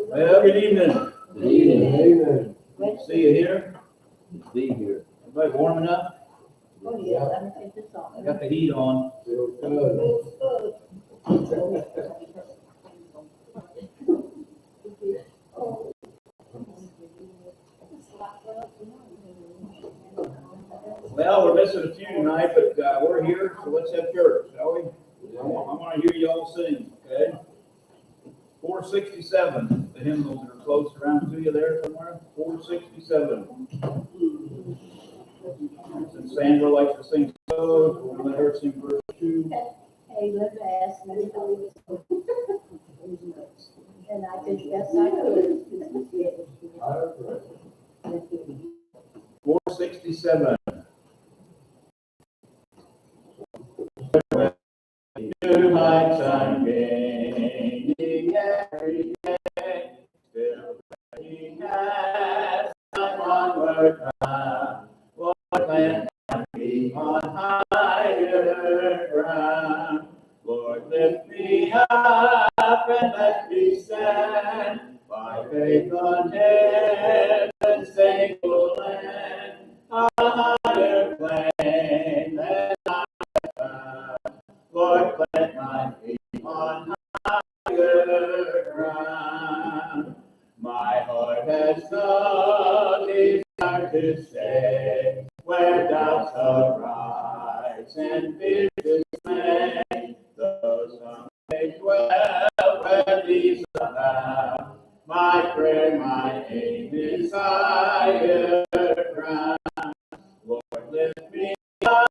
Well, good evening. Good evening. See you here. Be here. Everybody warming up? Oh, yeah, let me take this off. Got the heat on. Feels good. Well, we're missing a few tonight, but we're here, so let's have church, shall we? I want to hear you all sing, okay? 467, the hymnals that are close around to you there somewhere. 467. Since Sandra likes to sing those, we're going to let her sing verse 2. Hey, let me ask me. And I did best I could. 467. To my time gaining every day, still he has time onward bound. Lord, plant me on higher ground. Lord, lift me up and let me stand by faith on heaven's thankful land. A higher plane than I found. Lord, plant my feet on higher ground. My heart has no desire to stay where doubts arise and fears dismay. Those some may dwell where these abound. My prayer, my aim is higher ground. Lord, lift me up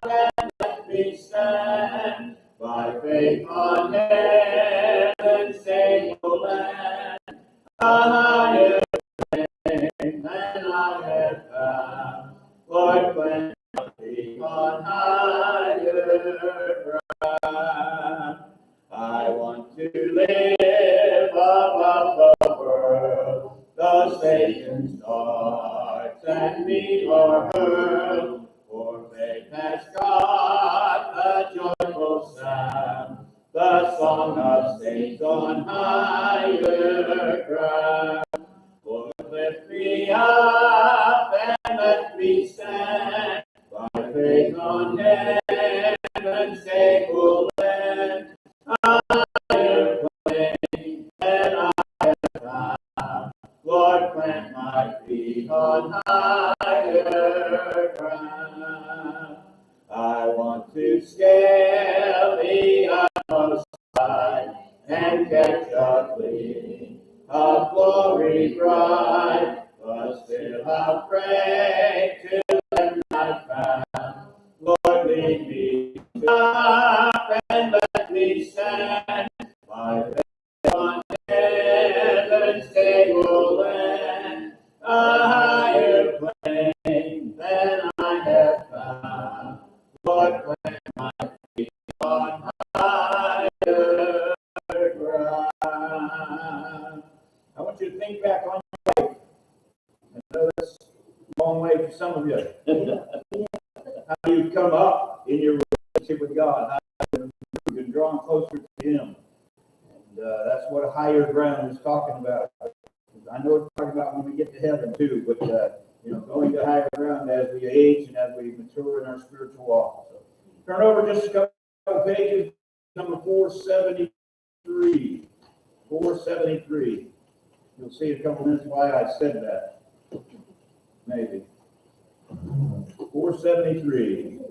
and let me stand by faith on heaven's stable land. A higher plane than I have found. Lord, plant my feet on higher ground. I want to live above the world. The Satan's darts and me are hurled. For faith has got a joyful sound, the song of saints on higher ground. Lord, lift me up and let me stand by faith on heaven's stable land. A higher plane than I have found. Lord, plant my feet on higher ground. I want to scale the utmost high and catch a gleam of glory bright, but still I'll pray to them I found. Lord, lead me up and let me stand by faith on heaven's stable land. A higher plane than I have found. Lord, plant my feet on higher ground. I want you to think back on your life. I know that's a long way for some of you. How you've come up in your relationship with God. How you've been drawn closer to Him. And that's what a higher ground is talking about. I know it's talking about when we get to heaven too, but going to higher ground as we age and as we mature in our spiritual walk. So, turn over just a couple pages, number 473. 473. You'll see in a couple minutes why I said that. Maybe. 473.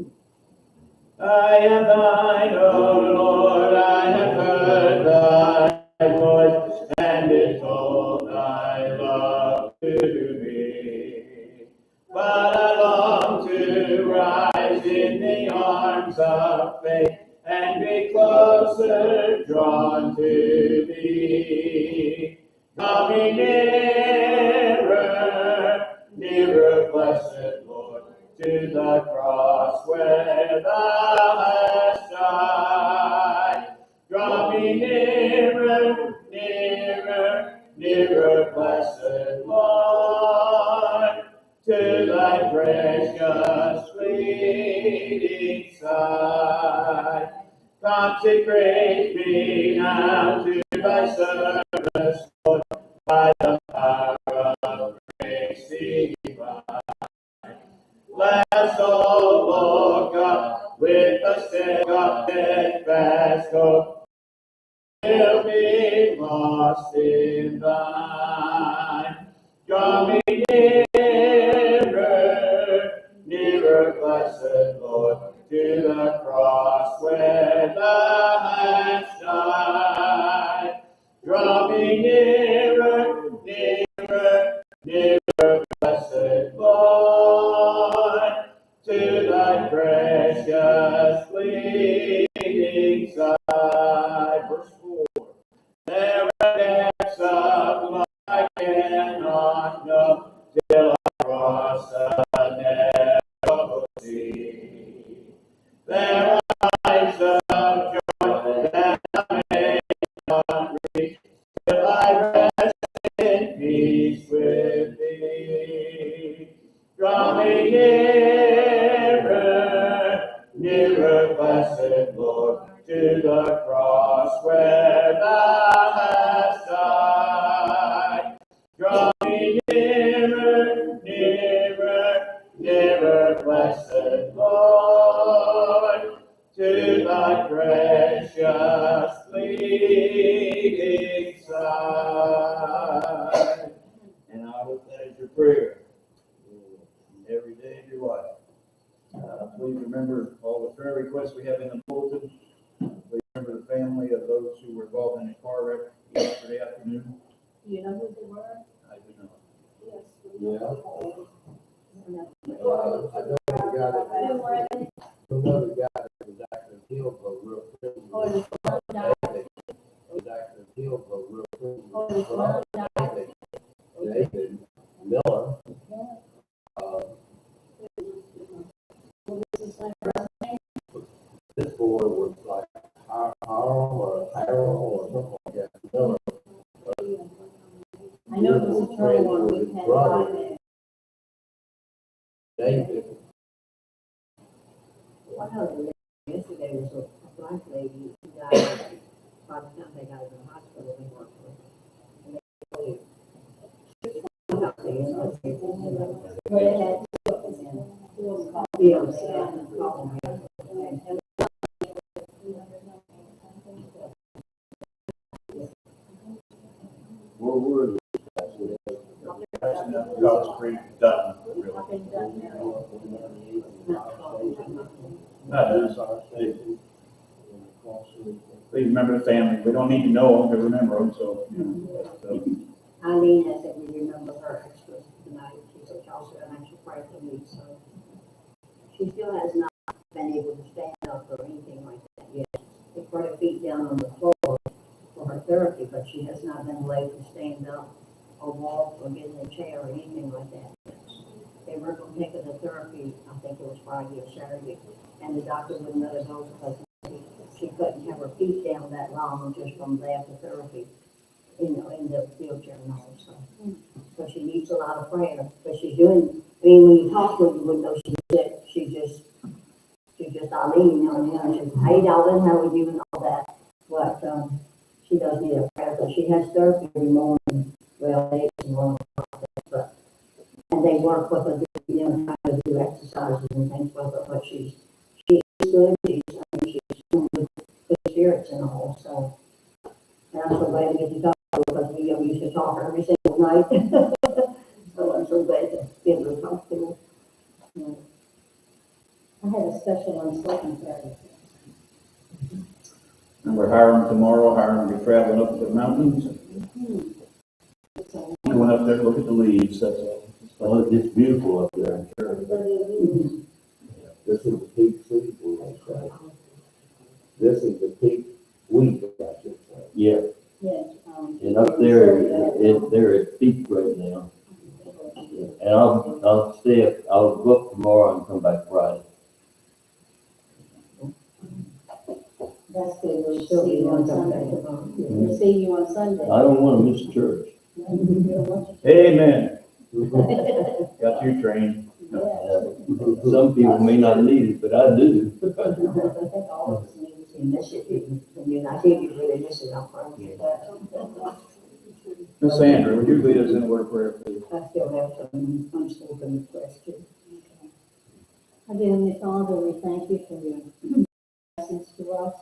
I am thine, O Lord, I have heard thy voice, and it told thy love to me. But I long to rise in the arms of faith, and be closer drawn to thee. Draw me nearer, nearer, blessed Lord, to the cross where thou hast died. Draw me nearer, nearer, nearer, blessed Lord, to thy precious fleeting side. Consecrate me now to thy service, Lord, by the power of grace divine. Bless, O Lord God, with the steadfast hope, will be lost in thine. Draw me nearer, nearer, blessed Lord, to the cross where thou hast died. Draw me nearer, nearer, nearer, blessed Lord, to thy precious bleeding side. Verse 4. There are depths of love I cannot know till I cross the narrow sea. There are heights of joy that I may not reach till I rest in peace with thee. Draw me nearer, nearer, blessed Lord, to the cross where thou hast died. Draw me nearer, nearer, nearer, blessed Lord, to thy precious bleeding side. And I hope that is your prayer every day of your life. Please remember all the prayer requests we have in the bulletin. Please remember the family of those who were involved in a car wreck yesterday afternoon. Do you know who they were? I do not. Yes. Yeah. I know the guy Who were they? another guy that was actually killed for real prison. Oh, his mom died. Was actually killed for real prison. Oh, his mom died. David Miller. What was his name? This boy was like Harold or something like that. Miller. I know it was a trouble one we had by there. David. What happened yesterday was a black lady who died by the time they got to the hospital they worked with. And they Where they had bills and called me. Where were they? God's Creek, Dutton, really. I've been done there. Please remember the family. We don't need to know them to remember them, so. Eileen has said we remember her extra tonight. She said also an extra prayer for me, so. She still has not been able to stand up or anything like that yet. They put her feet down on the floor for her therapy, but she has not been able to stand up or walk or get in a chair or anything like that. They were going to take her to therapy, I think it was Friday or Saturday, and the doctor wouldn't let her go because she couldn't have her feet down that long just from there to therapy, in the wheelchair and all, so. So she needs a lot of prayer, but she's doing, I mean, when you talk to her, you wouldn't know she's sick. She's just Eileen, you know, she's, hey, darling, how are you and all that. But, she does need a prayer, but she has therapy every morning, well, days and long, but, and they work with her, you know, how to do exercises and things with her, but she's good, she's doing good spirits and all, so. And I'm so glad to get to talk to her, because we used to talk every single night. So I'm so glad to be able to talk to her. Yeah. I had a special on second Saturday. And we're hiring tomorrow, hiring to be traveling up the mountains. Going up there to look at the leaves, that's all. Oh, it's beautiful up there, I'm sure. This is the peak season, I say. This is the peak week, I should say. Yeah, Yes. and up there, they're at peak right now. And I'll book tomorrow and come back Friday. That's good. We'll see you on Sunday. We'll see you on Sunday. I don't want to miss church. Amen. Got you trained. Some people may not need it, but I do. I think all of us need to miss it, and you're not here, you really miss it, I'm proud of you. Miss Sandra, would you lead us in a word of prayer, please? I still have some unspoken questions. Our dear Heavenly Father, we thank you for your blessings to us.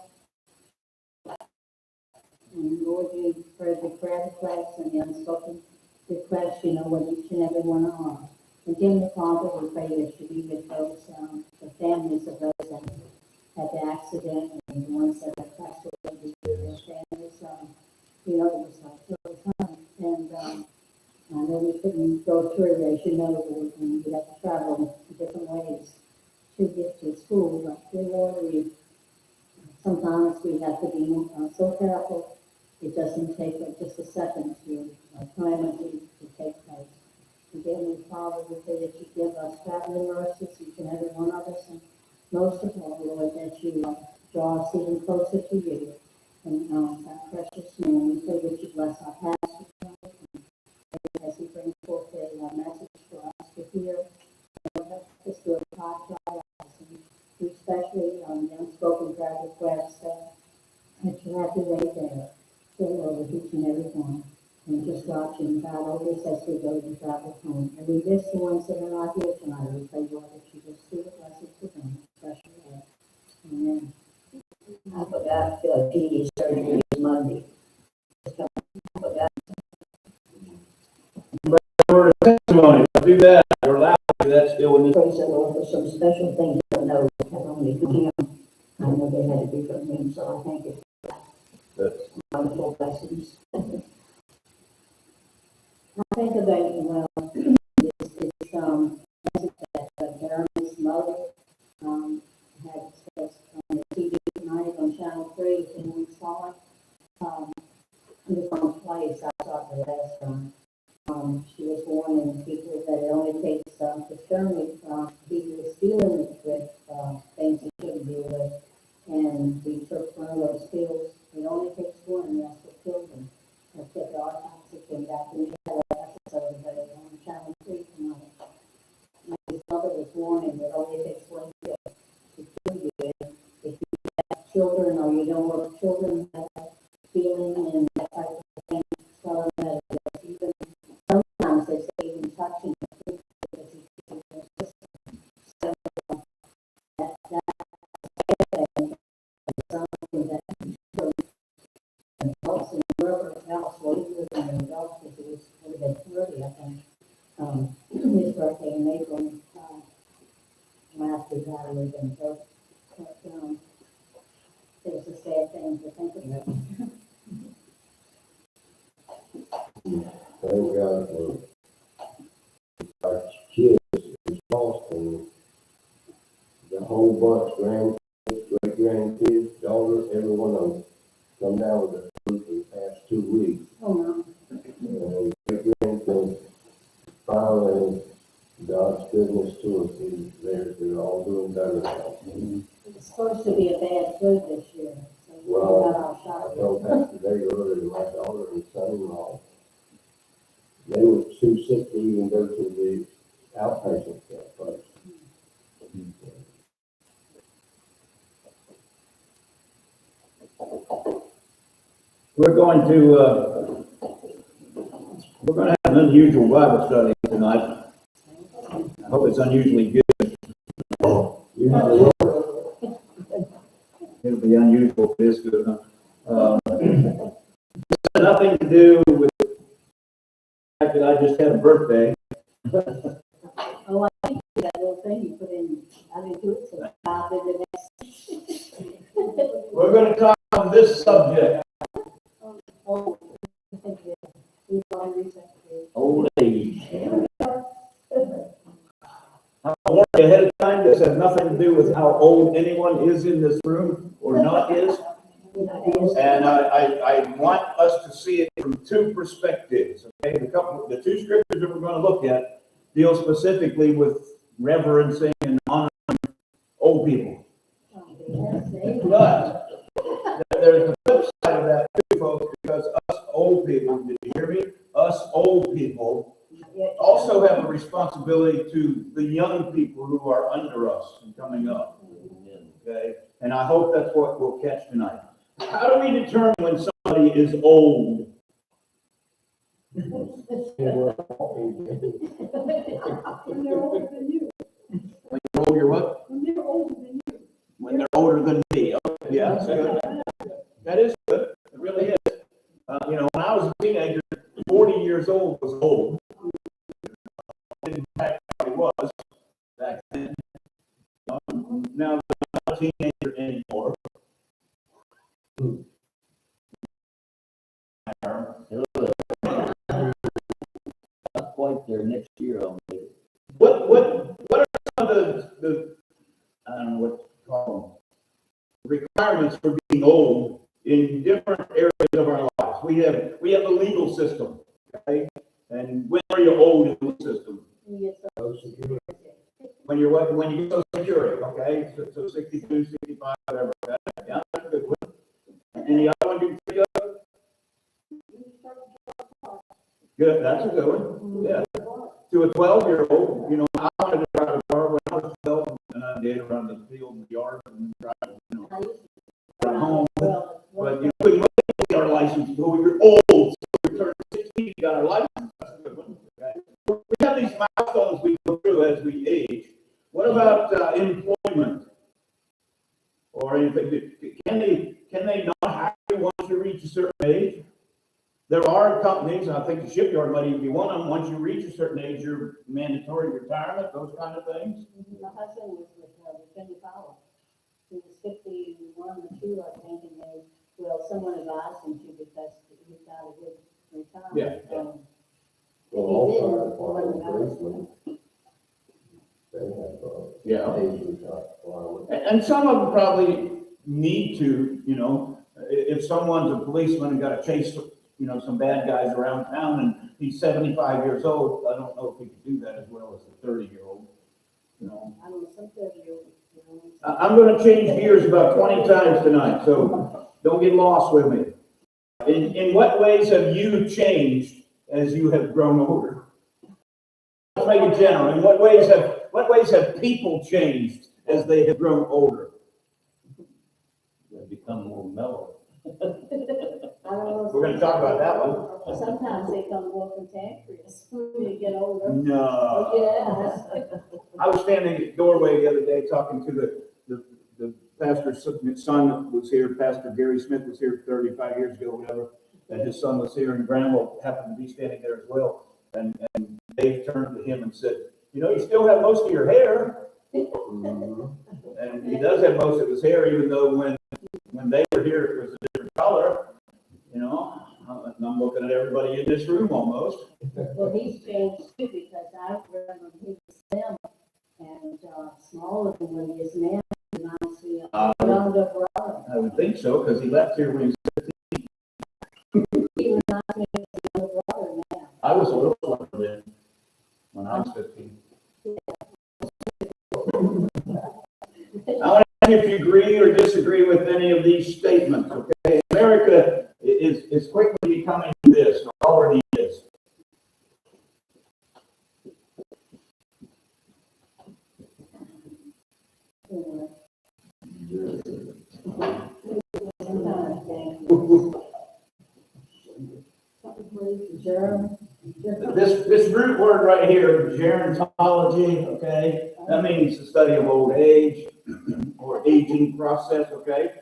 And Lord, you heard the prayer requests and the unspoken requests, you know what each and every one are. And dear Heavenly Father, we pray that you be with those, the families of those that had the accident and the ones that have passed away, be with their families. You know, it was like real time. And I know we couldn't go through, as you know, and we have to travel in different ways to get to school, but dear Lord, sometimes we have to be so careful. It doesn't take just a second to calamity to take place. And dear Heavenly Father, we pray that you give us traveling mercies, each and every one of us, and most of all, Lord, that you draw us even closer to you. And that precious name, we pray that you bless our pastor as he brings forth a message for us to hear. Help us to apply to our lives, and especially the unspoken prayer requests that you have your way there. Fill over each and every one. And just watching God always as we go to travel home. And we miss the ones that are not here tonight. We pray, Lord, that you just see the blessings to them, especially Lord. Amen. I forgot kidney surgery is Monday. I forgot. Word of testimony, do that, you're allowed to do that still in this. Praise the Lord for some special things I know that only from him. I know they had to be from him, so I thank you for that. Wonderful blessings. I think about, well, this that Jeremy's mother had expressed on the TV tonight on Channel 3 a few weeks on. It was on twice, I saw it the last time. She was warning people that it only takes, to Jeremy, he was dealing with things he shouldn't deal with. And he took one of those pills. It only takes one, and that's for children. I said the autopsy came back, and we had an episode of it on Channel 3 tonight. His mother was warning that it only takes one pill to kill you. And if you have children or you don't want children that have feeling and that type of thing, tell them that even sometimes they say even touching the food because you can your system. So that something that adults and whoever else, well, he was an adult because it would have been 30, I think. His birthday in April, last week, I was in so, but, it was a sad thing to think about. Thank God for our kids in Boston. The whole bunch, grandkids, great grandkids, daughters, every one of them come down with the flu for the past 2 weeks. Oh, no. And great grandkids finally, God's goodness to us, they're all doing better now. It's supposed to be a bad flu this year, so we Well, got our I shot. told Pastor Dave earlier, my daughter and son-in-law, they were too sick to even go to the outpatient place. We're going to have an unusual Bible study tonight. I hope it's unusually good. Usually, It'll be unusual if it is good. This has nothing to do with the fact that I just had a birthday. Oh, I think that little thing you put in, I didn't do it, so I did the next. We're going to talk on this subject, Oh, I think we've already said it. old age. I warned you ahead of time, this has nothing to do with how old anyone is in this room or not is. And I want us to see it from two perspectives, okay? The two scriptures that we're going to look at deal specifically with reverencing and honoring old people. But there's the flip side of that too, folks, because us old people, did you hear me? Us old people also have a responsibility to the young people who are under us and coming up, okay? And I hope that's what we'll catch tonight. How do we determine when somebody is old? When they're older than you. When you're older, what? When they're older than you. When they're older than me. Oh, yeah, that's good. That is good. It really is. You know, when I was a teenager, 40 years old was old. Didn't matter what it was back then. Now, I'm not a teenager anymore. Not quite there next year, I'll make it. What are some of the I don't know what to call them, requirements for being old in different areas of our lives? We have the legal system, okay? And when are you old in the legal system? When you're what? When you get Social Security, okay? So 62, 65, whatever. Okay? Yeah, that's a good one. Any other one you can think of? Good, that's a good one. Yeah. To a 12-year-old, you know, I wanted to drive a car when I was 12, and I did around the field and the yard and drive, you know, around home. But you couldn't wait to get our license until we were old. So we turned 16, we got our license. That's a good one. Okay. We have these milestones we go through as we age. What about employment or anything? Can they not hire you once you reach a certain age? There are companies, and I think the shipyard might even be one of them. Once you reach a certain age, you're mandatory retirement, those kind of things. My husband was with Virginia Power. He was 51 or 2, I think, and they, well, someone advised him to because he got a good retirement. Yeah. Well, all policemen, they have, age requirement. And some of them probably need to, you know, if someone's a policeman and got to chase, you know, some bad guys around town and he's 75 years old, I don't know if he could do that as well as a 30-year-old, you know. I don't know, some 30-year-old, you know. I'm going to change gears about 20 times tonight, so don't get lost with me. In what ways have you changed as you have grown older? Let's make it general. In what ways have people changed as they have grown older? They become more mellow. I don't know. We're going to talk about that one. Sometimes they come more cantankerous when they get older. No. Yes. I was standing at the doorway the other day talking to the pastor's son that was here. Pastor Gary Smith was here 35 years ago, whatever. And his son was here, and Grandma happened to be standing there as well. And Dave turned to him and said, "You know, you still have most of your hair." And he does have most of his hair, even though when they were here, it was a different color. You know, I'm looking at everybody in this room almost. Well, he's changed too, because I remember he was slim and smaller than what he is now. Reminds me of a younger brother. I would think so, because he left here when he was. He reminds me of a younger brother now. I was a little older then, when I was 15. I want to see if you agree or disagree with any of these statements, okay? America is quickly becoming this, or already is. This root word right here, gerontology, okay? That means the study of old age or aging process, okay?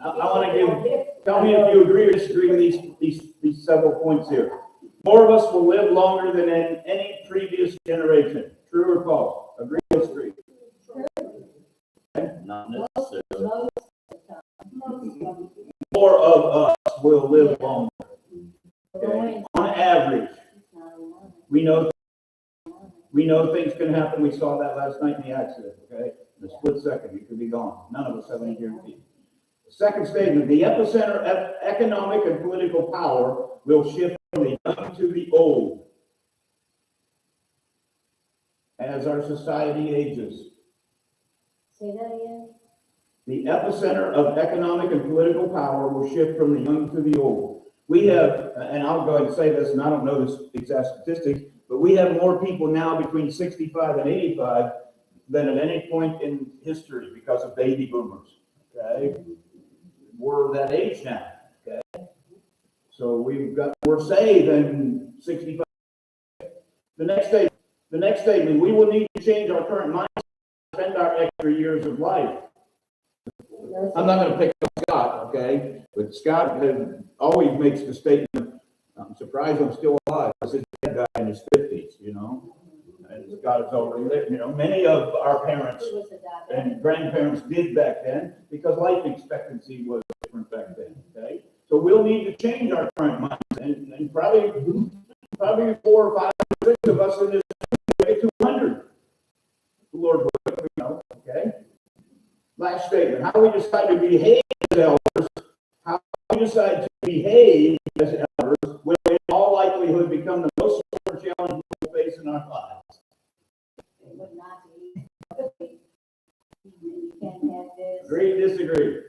I want to tell me if you agree or disagree with these several points here. More of us will live longer than in any previous generation. True or false? Agree or disagree? Not necessarily. More of us will live longer. Okay? On average, we know things can happen. We saw that last night in the accident, okay? In a split second, you could be gone. None of us have any guarantee. The second statement, the epicenter of economic and political power will shift from the young to the old as our society ages. Say that again? The epicenter of economic and political power will shift from the young to the old. We have, and I'll go ahead and say this, and I don't know the exact statistics, but we have more people now between 65 and 85 than at any point in history because of baby boomers. Okay? We're that age now. Okay? So we're saved in 65. The next statement, we will need to change our current mindset, spend our extra years of life. I'm not gonna pick on Scott, okay? But Scott always makes the statement, I'm surprised I'm still alive. This is a guy in his 50s, you know? And Scott is already lived, you know, many of our parents He was a diabetic. and grandparents did back then because life expectancy was different back then, okay? So we'll need to change our current mindset, and probably 4 or 5 or 6 of us in this get to 100. The Lord willing, you know, okay? Last statement, how we decide to behave as elders, how we decide to behave as elders will in all likelihood become the most important challenge we'll face in our lives. It would not be. You can't have this. Agree, disagree?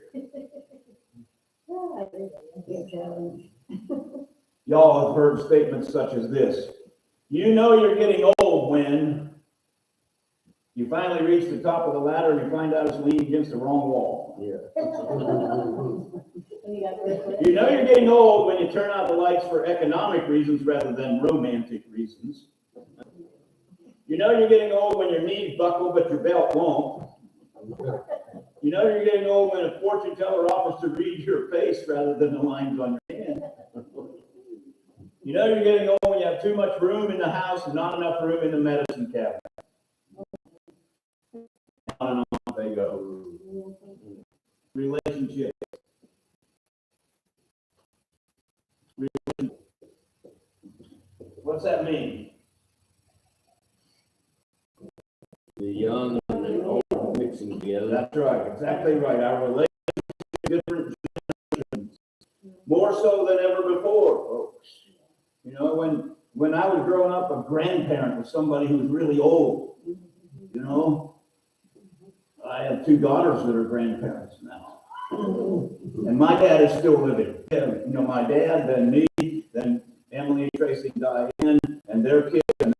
Yeah, I agree. Your challenge. Y'all have heard statements such as this. You know you're getting old when you finally reach the top of the ladder and you find out it's leaning against the wrong wall. Yeah. You know you're getting old when you turn out the lights for economic reasons rather than romantic reasons. You know you're getting old when your knees buckle but your belt won't. You know you're getting old when a fortune teller offers to read your face rather than the lines on your hand. You know you're getting old when you have too much room in the house and not enough room in the medicine cabinet. On and on they go. Relationship. What's that mean? The young and the old mixing together. That's right, exactly right. Our relationship is different generations, more so than ever before, folks. You know, when I was growing up, a grandparent was somebody who was really old. You know, I have 2 daughters that are grandparents now, and my dad is still living. Yeah, you know, my dad, then me, then Emily, Tracy, Diane, and their kids, and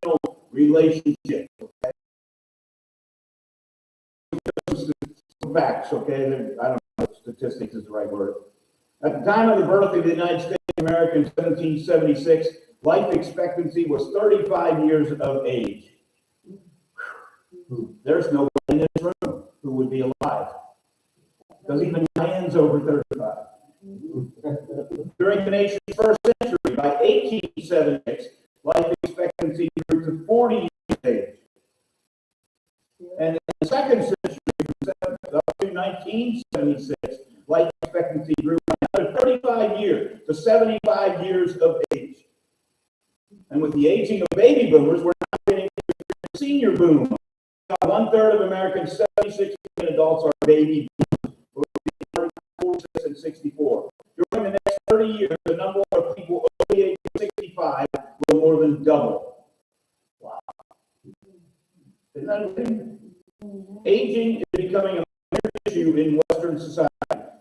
their relationship. Okay, facts. Okay, I don't know if statistics is the right word. At the time of the birth of the United States of America in 1776, life expectancy was 35 years of age. There's nobody in this room who would be alive, because even Diane's over 35. During the nation's first century, by 1876, life expectancy grew to 40 years of age. And in the second century, up to 1976, life expectancy grew by another 35 years to 75 years of age. And with the aging of baby boomers, we're now getting to the senior boom. 1/3 of Americans, 76 million adults, are baby boomers. We'll be 46 and 64. During the next 30 years, the number of people over the age of 65 will more than double. Wow. Isn't that amazing? Aging is becoming a major issue in Western society.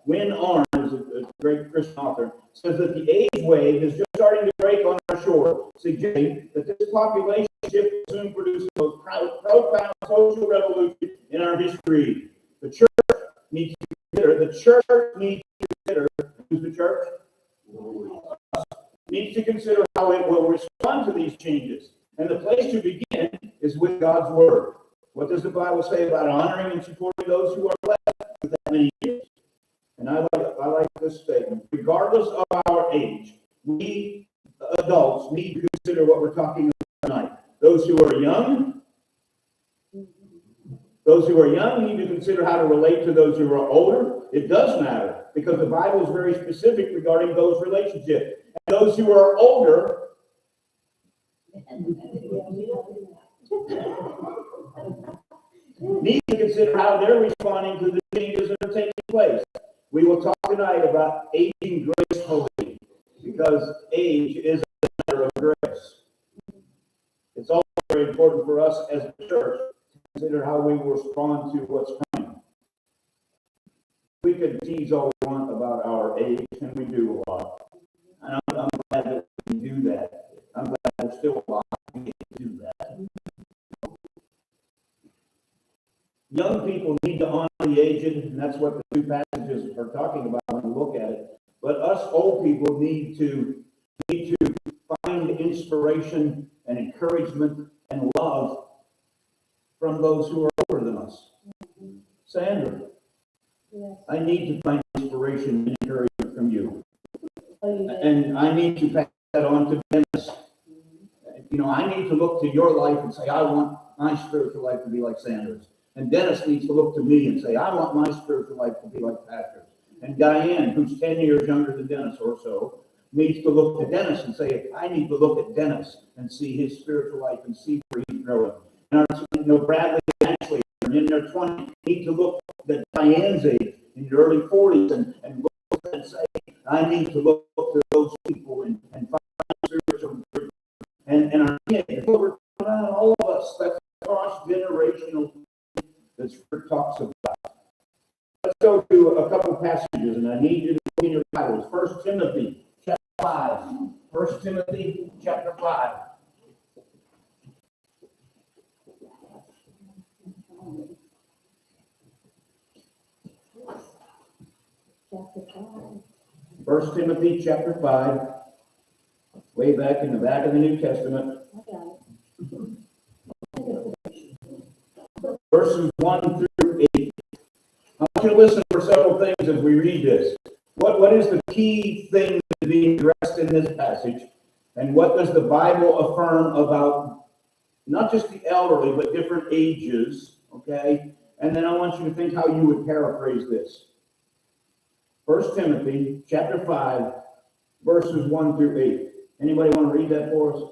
Wynne Arns, a great Christian author, says that the age wave is just starting to break on our shore, suggesting that this population shift will soon produce the most profound social revolution in our history. The church needs to consider, who's the church? Needs to consider how it will respond to these changes. And the place to begin is with God's word. What does the Bible say about honoring and supporting those who are blessed with that many years? And I like this statement. Regardless of our age, we adults need to consider what we're talking about tonight. Those who are young need to consider how to relate to those who are older. It does matter, because the Bible is very specific regarding those relationships. And those who are older need to consider how they're responding to the changes that are taking place. We will talk tonight about aging gracefully, because age is a matter of grace. It's also very important for us as a church to consider how we will respond to what's coming. We could tease all we want about our age, and we do a lot. And I'm glad that we do that. I'm glad we're still alive to do that. Young people need to honor the aged, and that's what the 2 passages are talking about when we look at it. But us old need to find inspiration and encouragement and love from those who are older than us. Sandra, Yes. I need to find inspiration and encouragement from you. Oh, you did. And I need to pass that on to Dennis. You know, I need to look to your life and say, I want my spiritual life to be like Sandra's. And Dennis needs to look to me and say, I want my spiritual life to be like Pastor's. And Diane, who's 10 years younger than Dennis or so, needs to look to Dennis and say, I need to look at Dennis and see his spiritual life and see where he's growing. And Bradley and Ashley are in their 20s, need to look at Diane's age, in the early 40s, and look and say, I need to look to those people and find spiritual encouragement. And our kids, all of us, that's cross-generational that Scripture talks about. Let's go to a couple passages, and I need you to look in your Bibles. 1 Timothy chapter 5. 1 Timothy chapter 5. Chapter 5. 1 Timothy chapter 5, way back in the back of the New Testament, I got it. verses 1 through 8. I want you to listen for several things as we read this. What is the key thing to be addressed in this passage? And what does the Bible affirm about not just the elderly, but different ages, okay? And then I want you to think how you would paraphrase this. 1 Timothy chapter 5, verses 1 through 8. Anybody want to read that for us?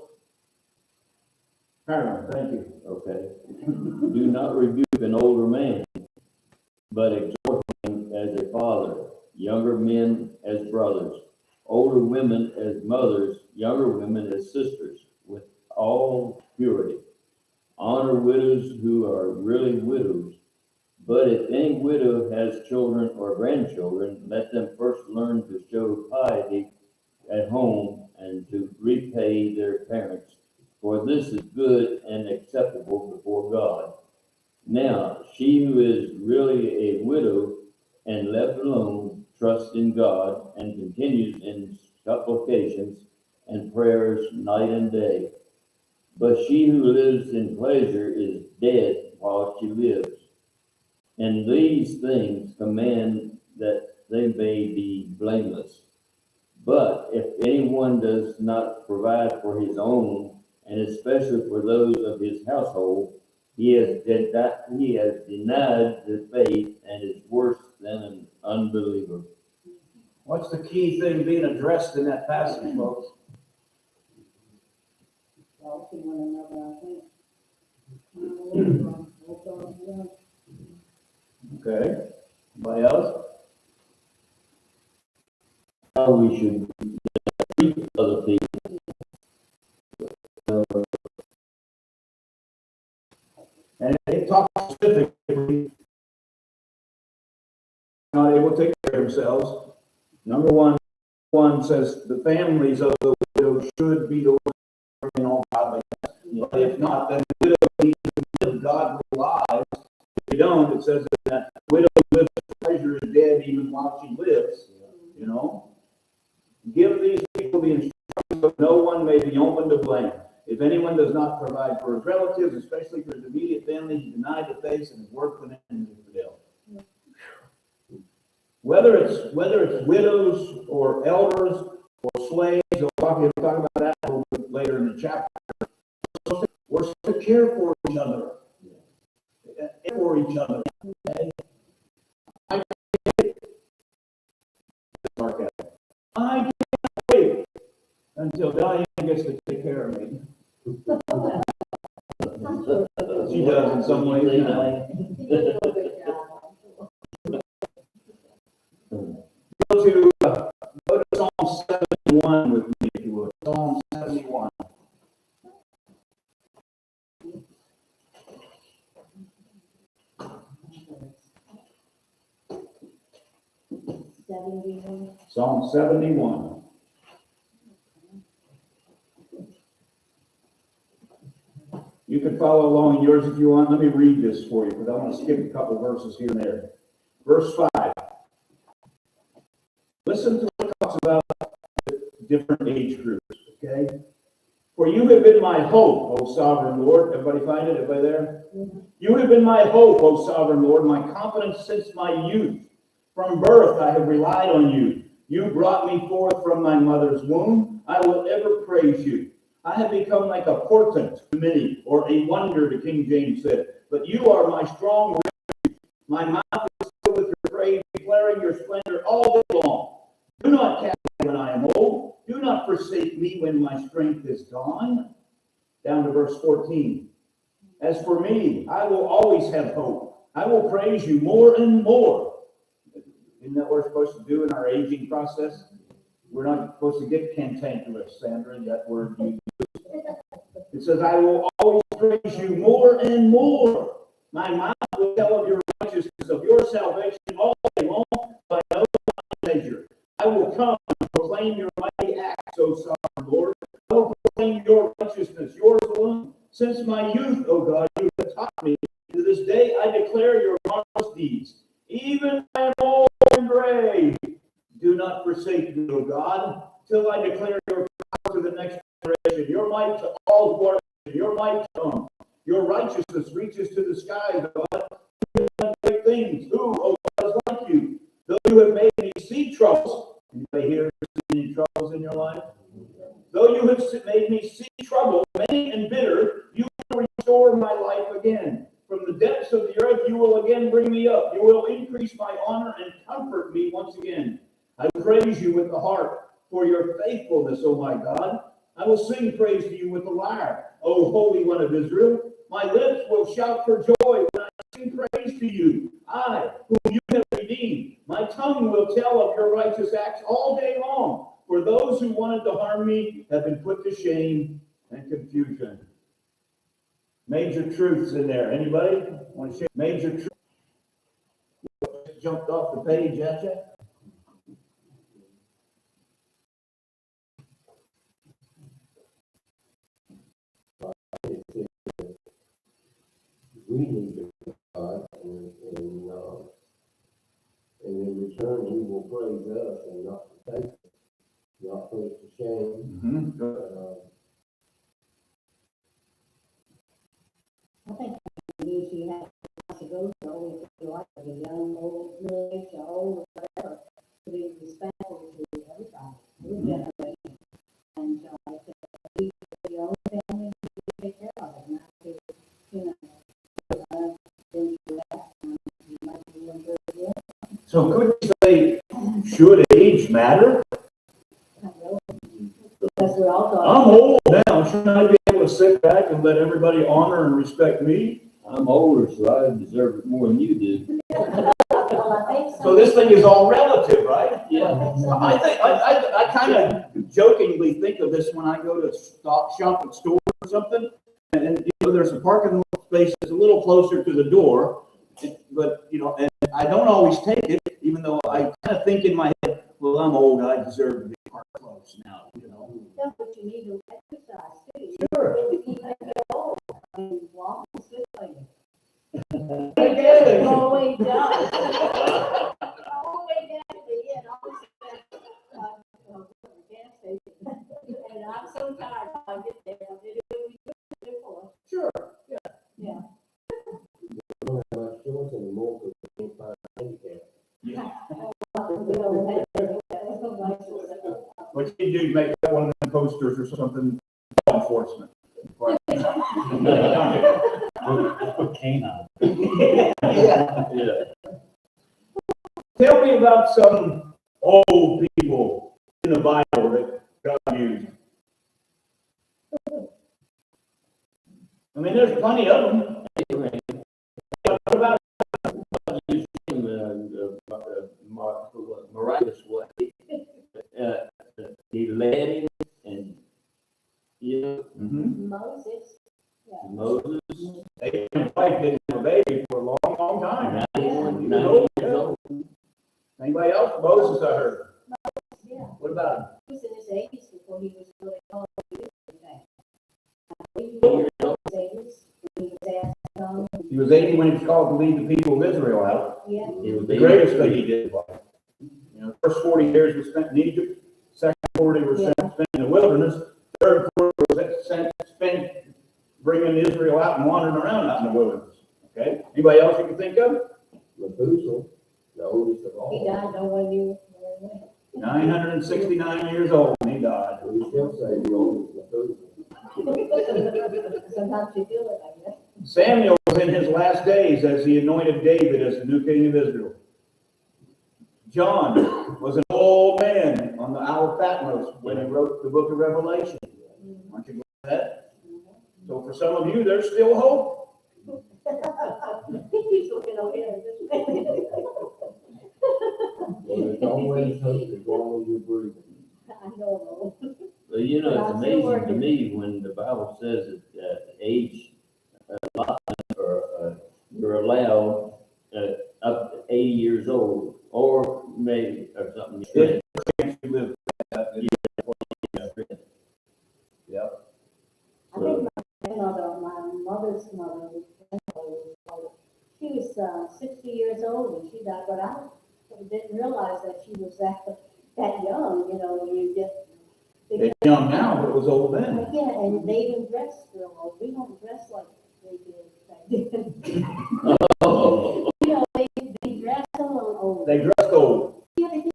Harlan, thank you. Okay. Do not rebuke an older man, but exhort him as a father, younger men as brothers, older women as mothers, younger women as sisters, with all purity. Honor widows who are really widows. But if any widow has children or grandchildren, let them first learn to show piety at home and to repay their parents, for this is good and acceptable before God. Now, she who is really a widow and left alone trusts in God and continues in supplications and prayers night and day. But she who lives in pleasure is dead while she lives. And these things command that they may be blameless. But if anyone does not provide for his own, and especially for those of his household, he has denied the faith and is worse than an unbeliever. What's the key thing being addressed in that passage, folks? Helping one another, I think. Okay. Anybody else? How we should treat other people. And it talks specifically not able to take care of themselves. Number one says the families of the widows should be the ones in all godliness. But if not, then the widow needs to live godly lives. If they don't, it says that the widow lives pleasure is dead even while she lives. You know? Give these people the instructions so no one may be open to blame. If anyone does not provide for his relatives, especially for his immediate family, he denied the faith and his work with him is fidel. Whether it's widows or elders or slaves, we'll talk about that a little bit later in the chapter. We're supposed to care for each other. Okay? I can't wait until Diane gets to take care of me. She does in some ways. Go to Psalm 71 with me, if you would. Psalm 71. Psalm 71. You can follow along in yours if you want. Let me read this for you because I want to skip a couple verses here and there. Verse 5. Listen to what it talks about different age groups, okay? For you have been my hope, O sovereign Lord. Everybody find it? Everybody there? You have been my hope, O sovereign Lord, my confidence since my youth. From birth I have relied on you. You brought me forth from my mother's womb. I will ever praise you. I have become like a portent to many, or a wonder, the King James said. But you are my strong refuge. My mouth is filled with your praise, declaring your splendor all day long. Do not cast me when I am old. Do not forsake me when my strength is gone. Down to verse 14. As for me, I will always have hope. I will praise you more and more. Isn't that what we're supposed to do in our aging process? We're not supposed to get cantankerous, Sandra, that word you use. It says, I will always praise you more and more. My mouth will tell of your righteousness, of your salvation all day long, by no measure. I will come and proclaim your mighty acts, O sovereign Lord. I will proclaim your righteousness, yours alone. Since my youth, O God, you have taught me. To this day I declare your marvelous deeds. Even I am old and gray. Do not forsake me, O God, till I declare your power to the next generation, your might to all who are, your might come. Your righteousness reaches to the skies, O God. You have done great things. Who, O God, is like you? Though you have made me see troubles. Anybody here see any troubles in your life? Though you have made me see trouble, many and bitter, you will restore my life again. From the depths of the earth, you will again bring me up. You will increase my honor and comfort me once again. I will praise you with the harp for your faithfulness, O my God. I will sing praise to you with the lyre, O Holy One of Israel. My lips will shout for joy when I sing praise to you, I, whom you have redeemed. My tongue will tell of your righteous acts all day long. For those who wanted to harm me have been put to shame and confusion. Major truths in there. Anybody want to share major truths? Jumped off the page at you? We need to God, and in return, he will praise us and not forsake us, not put us to shame. I think it means you have to go through, if you like, a young, old, middle age, or old, or whatever, to be respectful to everybody, every generation. And, if you have your own family, you take care of it, not to, you know, then you have, you might be doing good again. So could you say, should age matter? Because we're all going. I'm old now. Shouldn't I be able to sit back and let everybody honor and respect me? I'm older, so I deserve it more than you do. Well, I think So this thing is all relative, right? Yeah. I think, I kind of jokingly think of this when I go to shop at store or something. And, you know, there's a parking space that's a little closer to the door. But, you know, and I don't always take it, even though I kind of think in my head, well, I'm old, I deserve to be parked close now, you know. that's what you need to exercise too. Sure. You can get old. I mean, walk and sit like it. Again. All the way down. All the way down to the end, always gas station. And I'm so tired, I get there, I did it when we took it before. Sure. Yeah. We don't have much choice anymore because we can't find handicap. What you do, make that one of them posters or something, law enforcement. Canine. Yeah. Yeah. Tell me about some old people in the Bible that God used. I mean, there's plenty of them. What about You seem miraculous way. He led him, and you know, Moses. Yeah. Moses. Abraham's wife didn't have a baby for a long, long time. 91 years old. Anybody else? Moses, I heard. Yeah. What about him? He was in his 80s before he was really called to do anything. He was 80 when he was called to lead the people of Israel out. Yeah. He was The greatest thing he did. You know, first 40 years was spent in Egypt. Second 40 were spent spent bringing Israel out and wandering around out in the wilderness. Okay? Anybody else you can think of? Methuselah, the oldest of He all. died, no one knew. 969 years old when he died. We still say the oldest Methuselah. Sometimes you feel it, I guess. Samuel was in his last days as he anointed David as the new king of Israel. John was an old man on the Isle of Patmos when he wrote the book of Revelation. Aren't you glad for that? So for some of you, there's still hope. He's looking over here. Well, there's always hope as long as you're breathing. I know. Well, you know, But it's I'm still amazing to working. me when the Bible says that age allotment or you're allowed up to 80 years old, or maybe or something. If you live I think my grandmother, my mother's mother, she was 60 years old when she died, but I didn't realize that she was that young, you know, when you get. it's young now, but it was old then. But yeah, and they even dress real old. We don't dress like they did back then. Oh, You know, they dress a little old. They dressed old. Yeah, they did.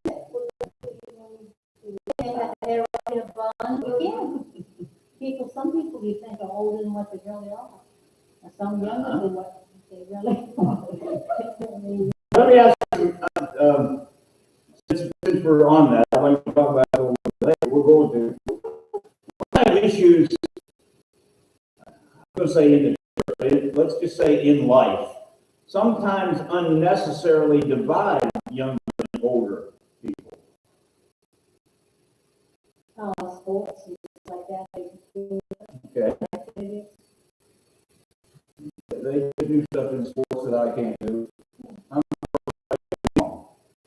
They're in a bun. Again, some people you think are older than what they really are. Or some younger than what they really are. Let me ask you, since we're on that, I'd like to talk about it a little bit later. We're going to, what kind of issues, I'm going to say in the church, let's just say in life, sometimes unnecessarily divide younger and older people. Sports and stuff like that. They do Okay, activities. they do stuff in sports that I can't do.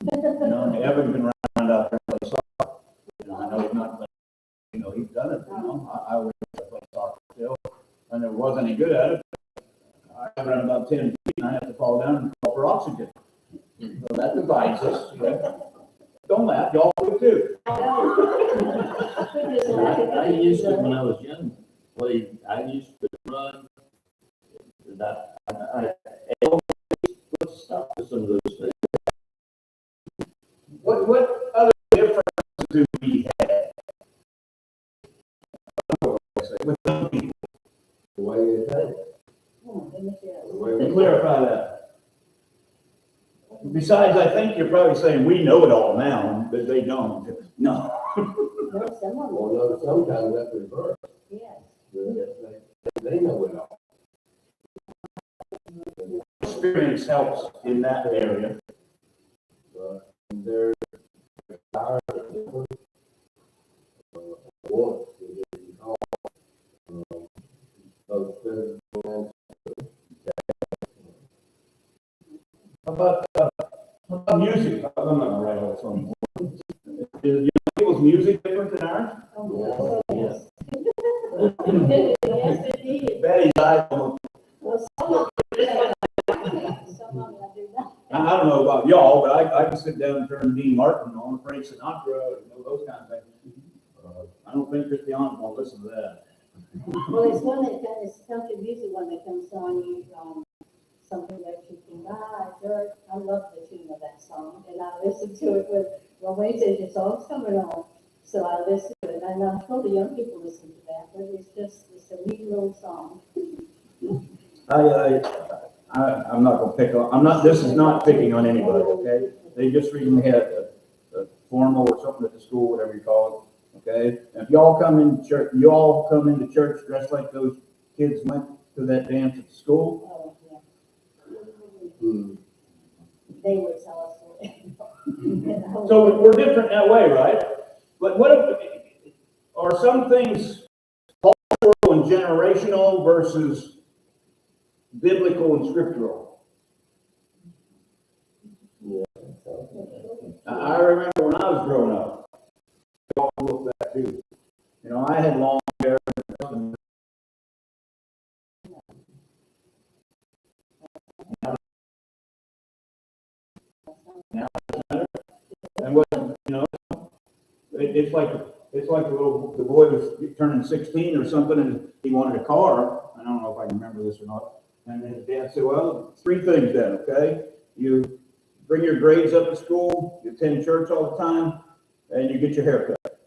You know, and Evan can run out there and play soccer. You know, I know he's not playing, you know, he's done it, you know, I would play soccer still, and it wasn't any good at it. I run about 10 feet and I have to fall down and call for oxygen. So that divides us, yeah. Don't laugh, y'all do too. I used to, when I was young, I used to run. I let's stop with some of those things. What other differences do we have? With some people? The way you think, the way we Clarify that. Besides, I think you're probably saying, we know it all now, but they don't. No. No, some of them, Well, no, sometimes that's reversed. yes. They know it all. Experience helps in that area. But they're tired of doing what you call, both physical How about music? I'm not right on some. Is young people's music different than ours? Oh, Yes. Yes, indeed. Betty's eyes on. Well, some of them, some of them I do not. I don't know about y'all, but I can sit down and turn Dean Martin on, Frank Sinatra, you know, those kind of things. I don't think Christiana will listen to that. Well, it's one that, it's country music one that comes on, something that you can buy, George. I love the tune of that song, and I listen to it when Wayne says your song's coming on. So I listen to it, and I'm sure the young people listen to that, but it's a neat little song. I'm not gonna pick on, this is not picking on anybody, okay? They just recently had a formal or something at the school, whatever you call it, okay? And if y'all come in church, you all come into church dressed like those kids went to that dance at school. Oh, yeah. Hmm. They would tell us. So we're different that way, right? But what if, are some things cultural and generational versus biblical and scriptural? Yeah. I remember when I was growing up, we all looked that too. You know, I had long hair. And what, you know, it's like it's like the boy was turning 16 or something, and he wanted a car. I don't know if I can remember this or not. And his dad said, well, three things then, okay? You bring your grades up to school, you attend church all the time, and you get your hair cut.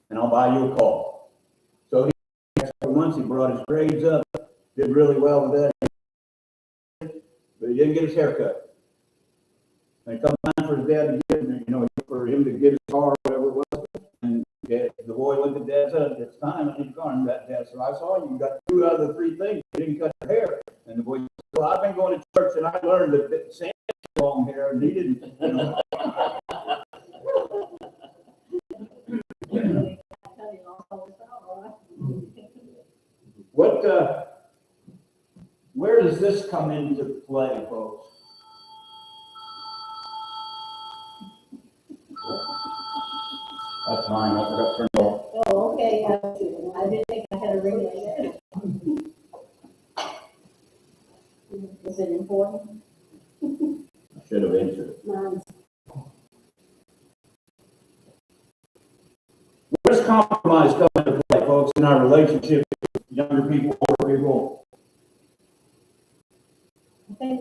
And I'll buy you a car. So he, next couple months, he brought his grades up, did really well with that, but he didn't get his hair cut. And it come time for his dad to get, for him to get his car or whatever it was. And the boy looked at dad and said, it's time, I need a car. And dad said, I saw you got 2 out of the 3 things, you didn't cut your hair. And the boy said, well, I've been going to church and I learned that Sam had long hair and he didn't, What, where does this come into play, folks? That's mine, I forgot to turn it off. Oh, okay, I didn't think I had a ring like that. Is it important? I should have answered it. Mine's Where does compromise come into play, folks, in our relationship with younger people, older people? I think,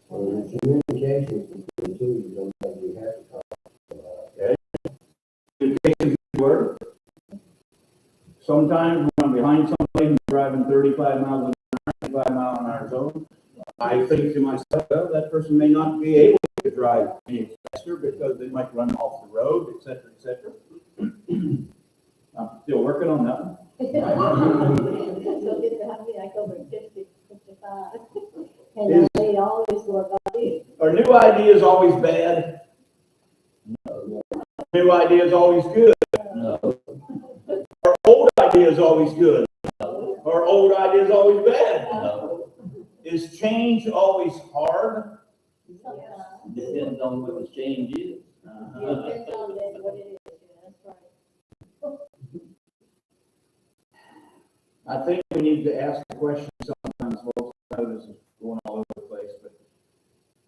Well, the communication between the two, you don't think you have to talk about. Communication is the word. Sometimes when I'm behind somebody driving 35 miles an hour, 95 mile an hour zone, I think to myself, well, that person may not be able to drive any faster because they might run off the road, et cetera, et cetera. I'm still working on that one. so get the honey, I go with 50, 55. And they always work on it. Are new ideas always bad? No. New ideas always good? No. Are old ideas always good? Are old ideas always bad? No. Is change always hard? Depends on what the change is. Depends on what it is, yeah, that's right. I think we need to ask the question sometimes, folks. I know this is going all over the place, but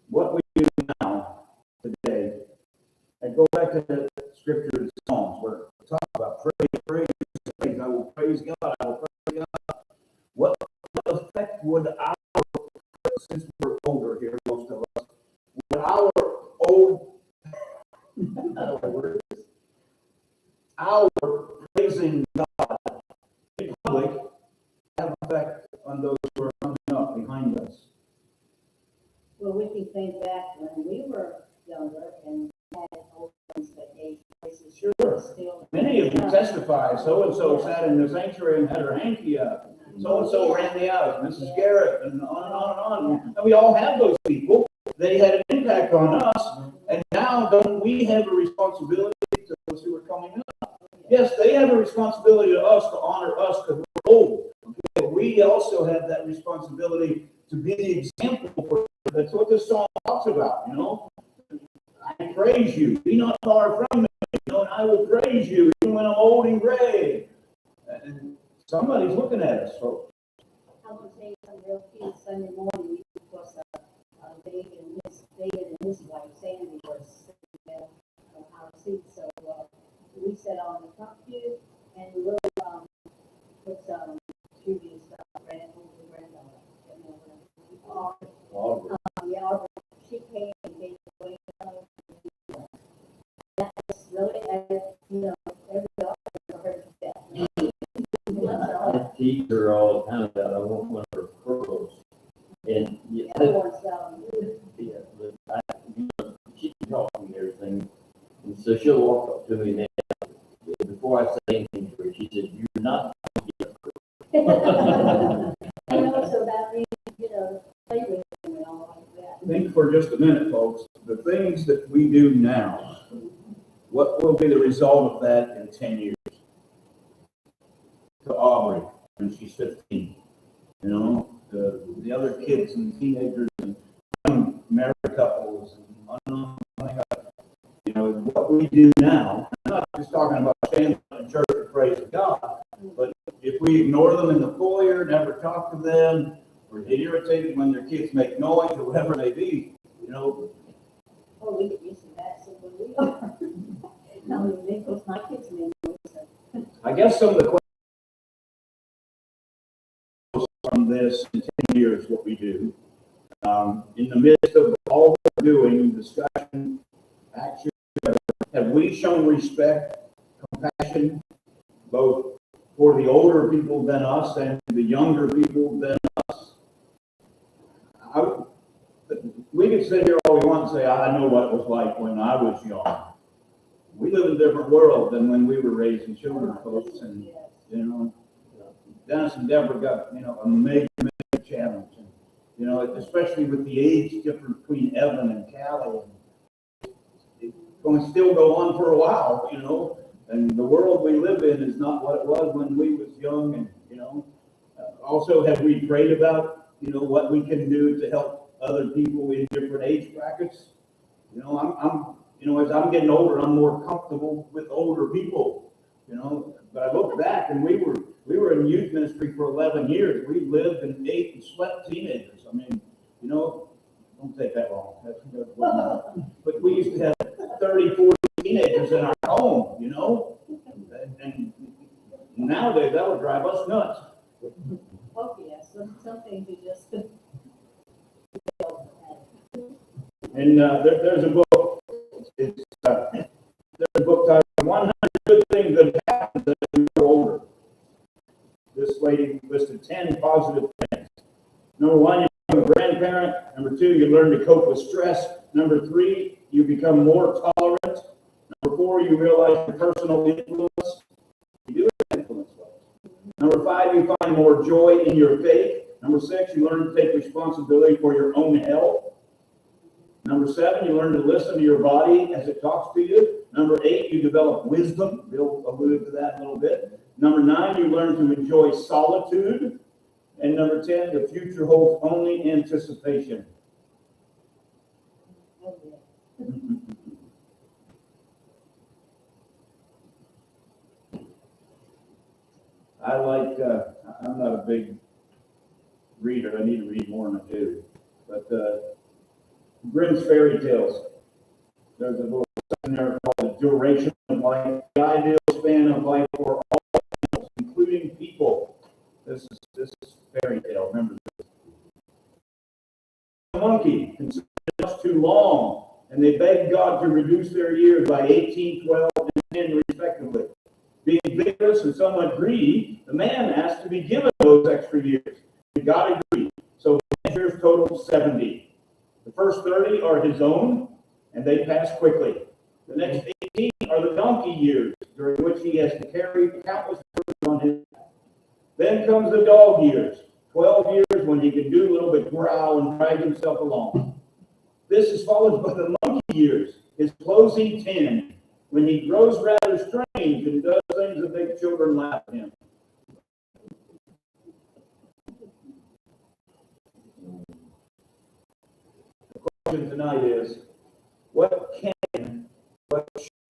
what we do now, today, and go back to the scripture of the Psalms, where it talks about praise, I will praise God, I will praise God. What effect would our, since we're older here, most of us, would our our praising God in public have effect on those who are coming up behind us? Well, we can think back when we were younger and had old friends that gave places. Sure. Still. Many of you testify, so-and-so sat in the sanctuary and had her hanky up. So-and-so ran me out, Mrs. Garrett, and on and on and on. And we all have those people. They had an impact on us, and now don't we have a responsibility to those who are coming up? Yes, they have a responsibility to us to honor us because we're old. But we also have that responsibility to be the example for. That's what this song talks about, I praise you. Be not far from me, and I will praise you even when I'm old and gray. And somebody's looking at us, folks. I will tell you something real cute. Sunday morning, we was David and his wife Sandy was sitting in our seat. So we sat on the front pew and we wrote put some tribute stuff, granddaughter. Yeah, she came and gave away. That was really, every daughter heard that. I teach her all the time that I want one of her pearls. And yeah, she can talk to me and everything. And so she'll walk up to me and before I say anything to her, she said, "You're not going to get a pearl." So that means, play with them and all like that. Think for just a minute, folks. The things that we do now, what will be the result of that in 10 years? To Aubrey, when she's 15. The other kids and teenagers and young married couples. And what we do now, I'm not just talking about standing in church and praising God, but if we ignore them in the foyer, never talk to them, or get irritated when their kids make noise or whatever it may be, Oh, we get used to that, so when we are. Now, because my kids make I guess some of the questions from this in 10 years, what we do, in the midst of all we're doing, discussion, action, have we shown respect, compassion, both for the older people than us and the younger people than us? We could sit here all we want and say, I know what it was like when I was young. We live in a different world than when we were raising children, folks, and, you know, Dennis and Deborah got, you know, a major challenge, and, you know, especially with the age difference between Evan and Callie, and it's going to still go on for a while, you know, and the world we live in is not what it was when we was young, and, you know, also have we prayed about, you know, what we can do to help other people in different age brackets? You know, I'm you know, as I'm getting older, I'm more comfortable with older people, you know, but I look back and we were in youth ministry for 11 years. We lived and ate and slept teenagers. I mean, you know, don't take that wrong. But we used to have 30, 40 teenagers in our home, you know, and nowadays that would drive us nuts. Oh, yes, some things you just. And there's a book. It's there's a book titled 100 Good Things That Happen As You Grow Older. This lady listed 10 positive things. Number 1, you become a grandparent. Number 2, you learn to cope with stress. Number 3, you become more tolerant. Number 4, you realize your personal influence. You do have influence. Number 5, you find more joy in your faith. Number 6, you learn to take responsibility for your own health. Number 7, you learn to listen to your body as it talks to you. Number 8, you develop wisdom. Bill alluded to that a little bit. Number 9, you learn to enjoy solitude. And number 10, the future holds only anticipation. I like, I'm not a big reader. I need to read more than I do. But Grimm's Fairy Tales. There's a book in there called The Duration of Life, the ideal span of life for all animals, including people. This is fairy tale. Remember this. A monkey considered much too long, and they begged God to reduce their years by 18, 12, and 10 respectively. Being vigorous and somewhat greedy, the man asked to be given those extra years. And God agreed. So his years totaled 70. The first 30 are his own, and they pass quickly. The next 18 are the donkey years, during which he has to carry countless burdens on his back. Then comes the dog years, 12 years when he can do a little bit growl and drag himself along. This is followed by the monkey years, his closing 10, when he grows rather strange and does things that make children laugh at him. Tonight is, what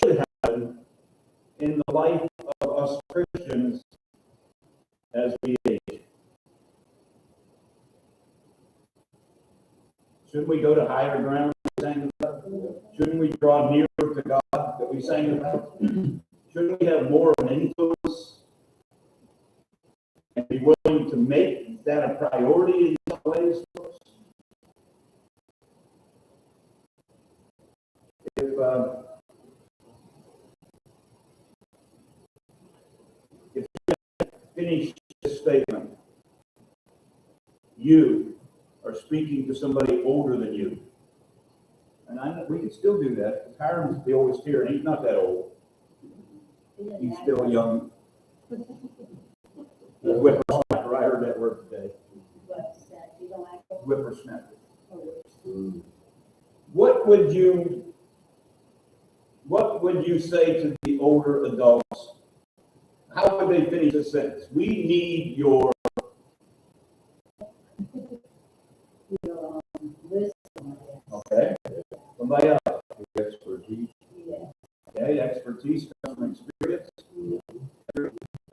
should happen in the life of us Christians as we age? Shouldn't we go to higher ground we sang about? Shouldn't we draw nearer to God that we sang about? Shouldn't we have more of an influence and be willing to make that a priority in some ways? If you finish this statement, you are speaking to somebody older than you. And we can still do that. Hiram's the oldest here, and he's not that old. He's still young. Whippersnapper, I heard that word today. Whippersnapper. What would you say to the older adults? How would they finish this sentence? We need your okay. Somebody else. Expertise. Okay, expertise comes from experience.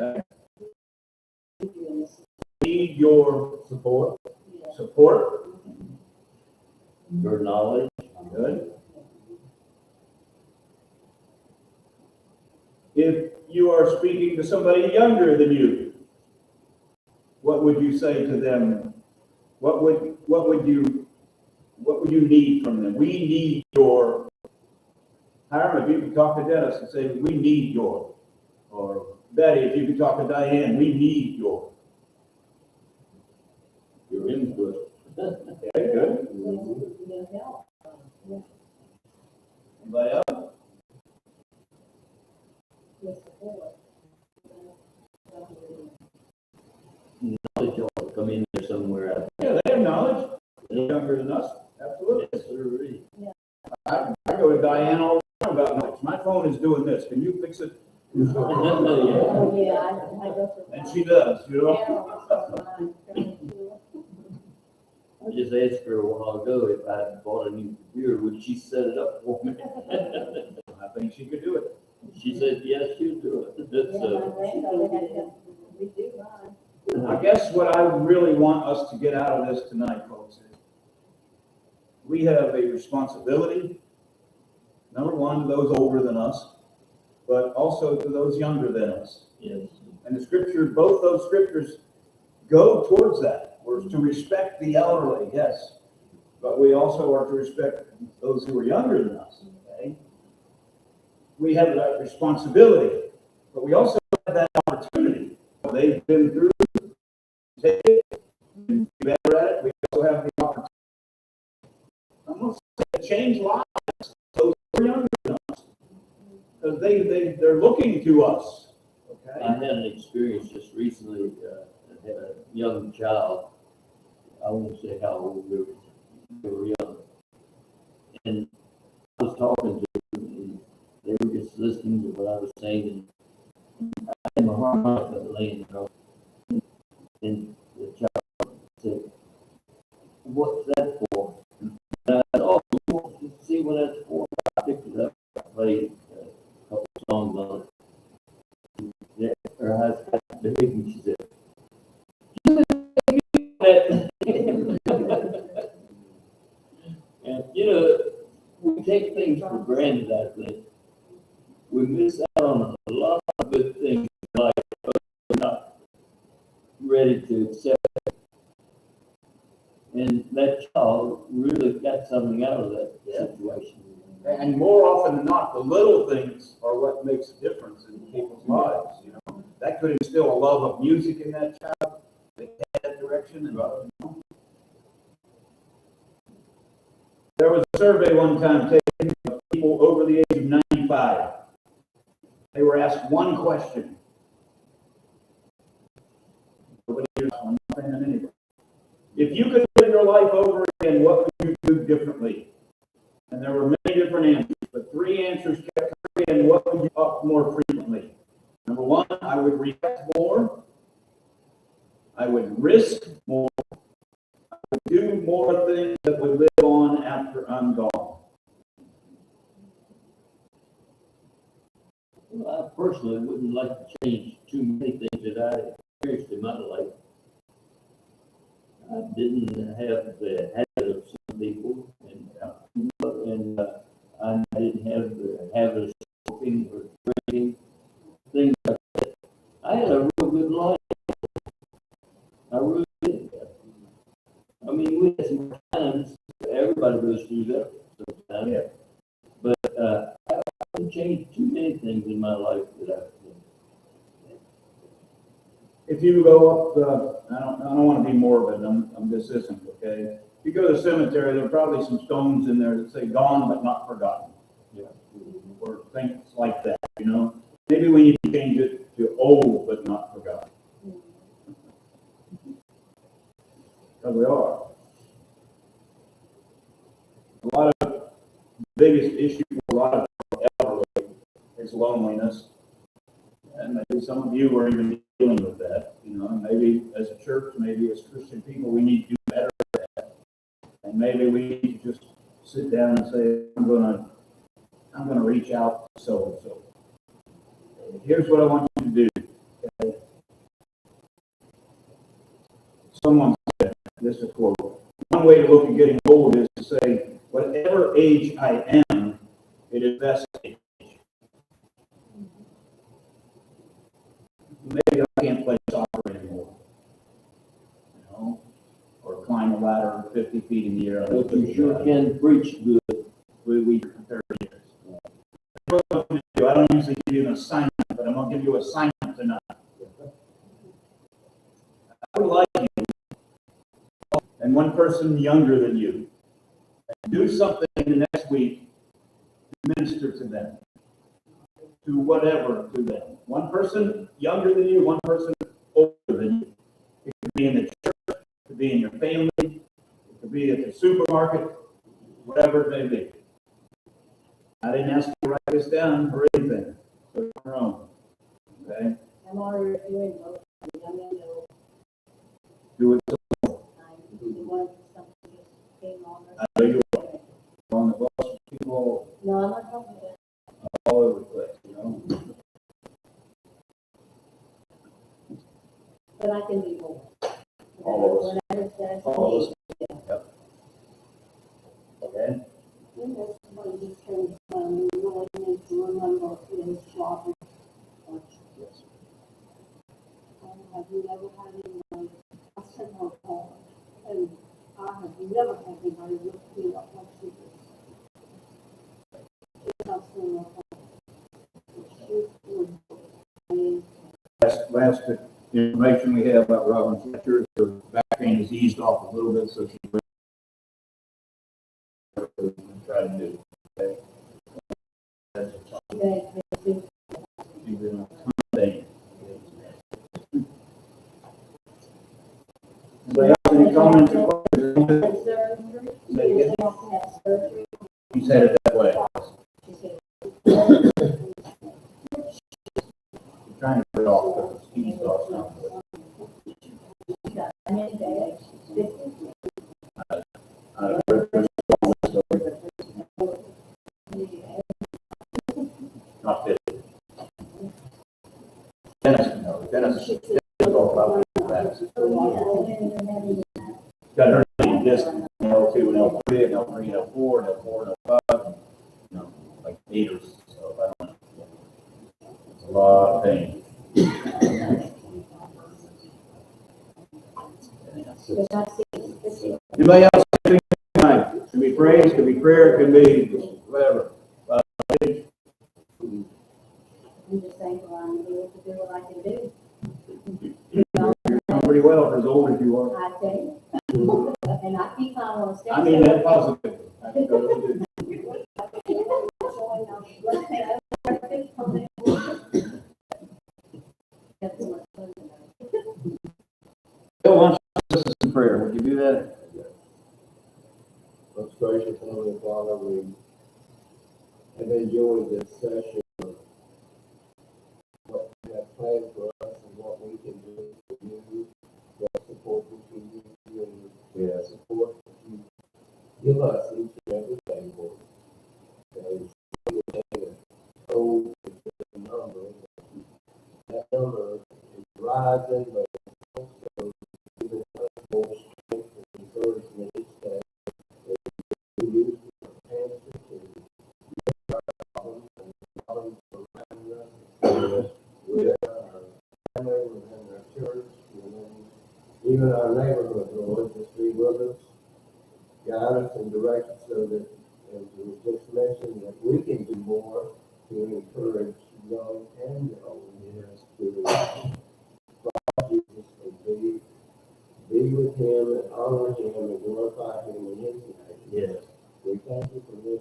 Okay. Need your support. Support. Your knowledge. Good. If you are speaking to somebody younger than you, what would you say to them? What would you need from them? We need your, Hiram, if you could talk to Dennis and say, we need your, or Betty, if you could talk to Diane, we need your. Your input. Okay, good. Anybody else? Knowledge ought to come in there somewhere. Yeah, they have knowledge. They're younger than us. Absolutely. Yes, sir. I go to Diane all the time about knowledge. My phone is doing this. Can you fix it? Oh, yeah, I go for. And she does, you know? I just asked her a while ago if I had bought a new computer, would she set it up for me? I think she could do it. She said, yes, she'll do it. We do mine. I guess what I really want us to get out of this tonight, folks, is we have a responsibility, number one, to those older than us, but also to those younger than us. Yes. And the scriptures, both those scriptures go towards that. We're to respect the elderly, yes, but we also are to respect those who are younger than us, okay? We have that responsibility, but we also have that opportunity. They've been through, take it, and be better at it. We also have the opportunity. I'm going to say change lives, those who are younger than us, because they're looking to us, okay? I had an experience just recently, I had a young child. I won't say how old they were young. And I was talking to them, and they were just listening to what I was saying. And I had my harmonica laying there. And the child said, what's that for? And I said, oh, you want to see what that's for? I picked it up, I played a couple songs on it. Yeah, her eyes got big, and she said, and you know, we take things for granted, I think. We miss out on a lot of good things in life, but we're not ready to accept it. And that child really got something out of that situation. And more often than not, the little things are what makes a difference in people's lives, you know. That could instill a love of music in that child, they head that direction, and, you know. There was a survey one time taken of people over the age of 95. They were asked one question. Nobody asked one thing on anybody. If you could live your life over again, what would you do differently? And there were many different answers, but three answers kept coming in. What would you up more frequently? Number one, I would react more. I would risk more. I would do more things that would live on after I'm gone. Well, I personally wouldn't like to change too many things that I experienced in my life. I didn't have the habit of some people, and I didn't have the habit of smoking or drinking, things like that. I had a real good life. I really did. I mean, we had some times, everybody goes through that sometimes. Yeah. But I haven't changed too many things in my life that I've done. If you go up, I don't want to be morbid. This isn't okay. If you go to the cemetery, there are probably some stones in there that say "gone but not forgotten." Yeah. Or things like that. You know, maybe we need to change it to "old but not forgotten." Because we are. A lot of the biggest issue for a lot of elderly is loneliness. And maybe some of you are even dealing with that, you know, and maybe as a church, maybe as Christian people, we need to do better at that. And maybe we need to just sit down and say, I'm gonna reach out to so-and-so. Here's what I want you to do. Okay? Someone said, this is a quote, one way to look at getting old is to say, whatever age I am, it is best age. a ladder 50 feet in the air. But you sure can preach good. We 30 years. What I'm gonna do, I don't usually give you an assignment, but I'm gonna give you an assignment tonight. I would like you, and one person younger than you, do something in the next week to minister to them, to whatever to them. One person younger than you, one person older than you. It could be in the church, it could be in your family, it could be at the supermarket, whatever it may be. I didn't ask you to write this down or anything, so it's your own. Okay? I'm already doing both, young and old. Do it I want something just came on. I know you on the bus, people No, I'm not talking about. all over the place, you know? But I can be more. All of us. Whatever says. All of us. Yep. Okay? And that's one of these things, we really need to remember is shopping. Have you ever had anybody, I sent her a call, and I have never had anybody look me up like she did. She's not saying her call. She would, I mean, Last information we have about Robin Fletcher, her back pain has eased off a little bit, so she's try to do. Okay? That's she's in a ton of pain. Anybody else, any comments or questions? Say it again. You said it that way. You're trying to put it off, but it's eased off now. Not this. Dennis is all about that. Got her name disc, L2 and L3 and L3 and L4 and L4 and L5, you know, like meters, so I don't know. It's a lot of pain. Anybody else? Can be praise, can be prayer, can be whatever. I'm just thankful I'm able to do what I can do. You're doing pretty well for as old as you are. I tell you. And I keep on step. I mean that positive. I totally do. Bill wants us to some prayer. Would you do that? Most gracious Heavenly Father, we have enjoyed this session of what you have planned for us and what we can do for you, what support we can give you, and the support that you give us each and every day, Lord. And oh, it's a number. That number is rising, but it's also giving us more strength and encouragement each day. We use the answer to our problems and problems around us, with our family, within our church, within even our neighborhood, Lord. Just be with us, guide us and direct us so that, as we just mentioned, that we can do more to encourage young and old to follow Jesus and be with him and honor him and glorify him in his name. Yes. We thank you for this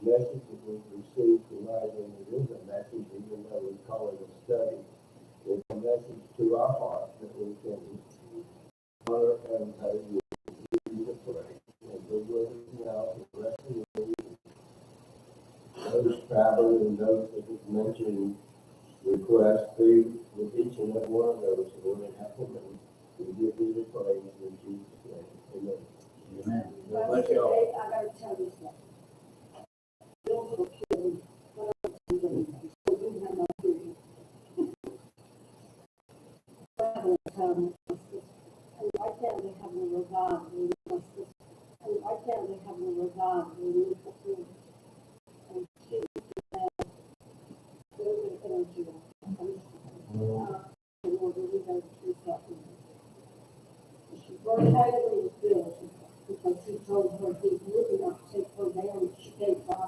message that we've received tonight, and it is a message, even though we call it a study. It's a message to our hearts that we can honor and pay you the praise. And be with us now for the rest of the week. Those traveling and those that have mentioned requests, be with each and every one of those who are in helping them. We give you the praise in Jesus' name. Amen. Amen. But today, I gotta tell you something. Those were killed, when I was in the- so we had no food. And right now they have a revival, and right now they have a revival, and we for food. And she was very energy. And Lord, we got to do something. She burned out of the